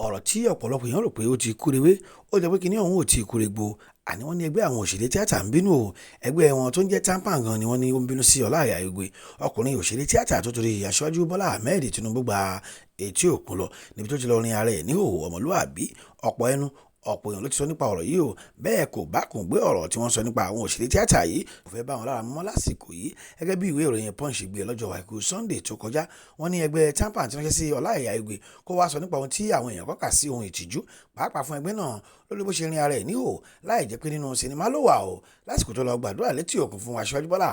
ọ̀rọ̀ tí ọ̀pọ̀lọpọ̀ èèyàn rò pé ó ti kúrewé ó jẹ́ pé kíní ọ̀hún ò tí ì kúregbò. Àní wọ́n ní ẹgbẹ́ àwọn òṣèré tíátà ń bínú o. Ẹgbẹ́ wọn tó ń jẹ́ TAMPAN gan ni wọ́n ní ó ń bínú sí Olaiya Igwe, ọkùnrin òṣèré tíátà tó torí aṣáájú Bola Tinubu gba etí òkun lọ níbi tó ti lọ rin ara ẹ̀ ní ìhòòhò ọmọlúwàbí. Ọ̀pọ̀ èèyàn ló ti sọ nípa ọ̀rọ̀ yìí o. Bẹ́ẹ̀ kò bá kùn gbé ọ̀rọ̀ tí wọ́n sọ nípa àwọn òṣèré tíátà yìí kò fẹ́ bá wọn lára mọ́ lásìkò yìí. Gẹ́gẹ́ bí ìwé ìròyìn Punch gbé lọ́jọ́ àìkú Sunday tó kọjá, wọ́n ní ẹgbẹ́ TAMPAN ti ránṣẹ́ sí Olaiya Igwe kó wá sọ nípa ohun tí àwọn èèyàn kọ́kà sí ohun ìtìjú pàápàá fún ẹgbẹ́ náà lórí bó ṣe rin ara ẹ̀ ní ìhòòhò láì jẹ́ pé nínú sinimá ló wà o. Lásìkò tó lọ gbàdúrà létí òkun fún aṣáájú Bola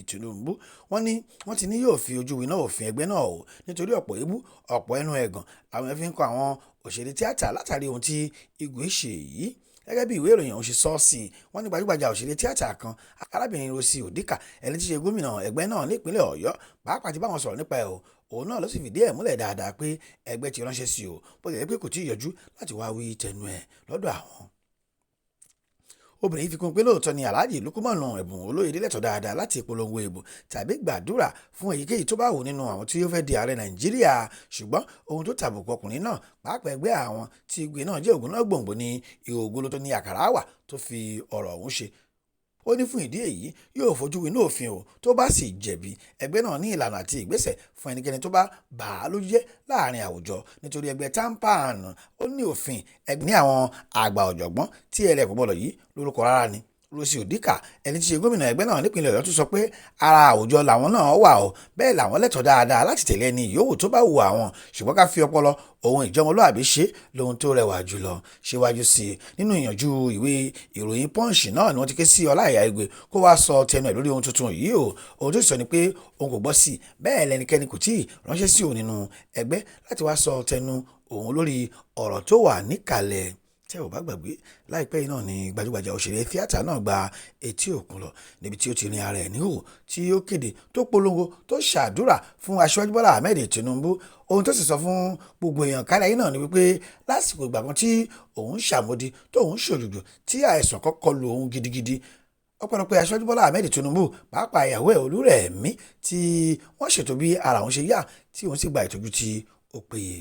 Tinubu, wọ́n ti ní yóò fi ojú winá òfin ẹgbẹ́ náà o nítorí ọ̀pọ̀ èébú ọ̀pọ̀ ẹnu ẹ̀gàn àwọn ẹ̀ fi ń kọ àwọn òṣèré tíátà látàrí ohun tí Igwe ṣe yìí. Gẹ́gẹ́ bí ìwé ìròyìn ọ̀hún ṣe sọ sí i, wọ́n ní gbajúgbajà òṣèré tíátà kan arábìnrin Rosi Odika ẹni tí ṣe gómìnà ẹgbẹ́ náà nípínlẹ̀ Ọ̀yọ́ pàápàá ti bá wọn sọ̀rọ̀ nípa ẹ̀ o. Òun náà ló sì fìdí ẹ̀ múlẹ̀ dáadáa pé ẹgbẹ́ ti ránṣẹ́ sí o bó tilẹ̀ pé kò tí ì yọjú láti wá wí tẹnu ẹ̀ lọ́dọ̀ àwọn. Obìnrin yìí fi kún pé lóòótọ́ ni Alhaji Lukumanu ẹ̀bùn olóyèdè lẹ́tọ̀ọ́ dáadáa láti polongo ìbò tàbí gbàdúrà fún èyíkéyìí tó bá wù nínú àwọn tí ó fẹ́ di ààrẹ Nàìjíríà, ṣùgbọ́n ohun tó tàbùkù ọkùnrin náà pàápàá ẹgbẹ́ àwọn tí Igwe náà jẹ́ ògùn náà gbòǹgbò ní ìhòòhò tó ní àkàrà wà tó fi ọ̀rọ̀ ọ̀hún ṣe. Ó ní fún ìdí èyí yóò fojú winá òfin o tó bá sì jẹ̀bi. Ẹgbẹ́ náà ní ìlànà àti ìgbésẹ̀ fún ẹnikẹ́ni tó bá bà á lójú jẹ́ láàrin àwùjọ nítorí ẹgbẹ́ TAMPAN ó ní òfin ẹgbẹ́ ní àwọn àgbà ọ̀jọ̀gbọ́n tí ẹlẹ́kùn gbọ́dọ̀ yìí lórúkọ rárá ni. Rosi Odika ẹni tí ṣe gómìnà ẹgbẹ́ náà nípínlẹ̀ Ọ̀yọ́ tún sọ pé ara àwùjọ làwọn náà wà o, bẹ́ẹ̀ làwọn lẹ́tọ̀ọ́ dáadáa láti tẹ̀lé ẹni yòówù tó bá wù àwọn, ṣùgbọ́n ká fi ọpọlọ ohun ìjọmọlúàbí ṣe lohun tó rẹwà jùlọ. Síwájú sí i nínú ìyànjú ìwé ìròyìn Punch náà ni wọ́n ti ké sí Olaiya Igwe kó wá sọ tẹnu ẹ̀ lórí ohun tuntun yìí o. Ohun tó sọ ni pé òun kò gbọ́ sí i, bẹ́ẹ̀ lẹ́nikẹ́ni kò tí ì ránṣẹ́ sí òun nínú ẹgbẹ́ láti wá sọ tẹnu òun lórí ọ̀rọ̀ tó wà níkàlẹ̀. Tẹ́ ò bá gbàgbé, láìpẹ́ yìí náà ni gbajúgbajà òṣèré tíátà náà gba etí òkun lọ níbi tí ó ti rin ara ẹ̀ níhòòhò tí ó kéde tó polongo tó ṣàdúrà fún aṣáájú Bola Tinubu. Ohun tó sì sọ fún gbogbo èèyàn kárí ayé náà ni wípé lásìkò ìgbà kan tí òun ṣàmódi tóun ṣòjòjò tí àìsàn kọ́kọ́ lu òun gidigidi, ọpẹ́lọpẹ́ aṣáájú Bola Tinubu pàápàá ìyàwó ẹ̀ Olúrẹ̀mí tí wọ́n ṣètò bí ara òun ṣe yá tí òun sì gba ìtọ́jú tí ó péye.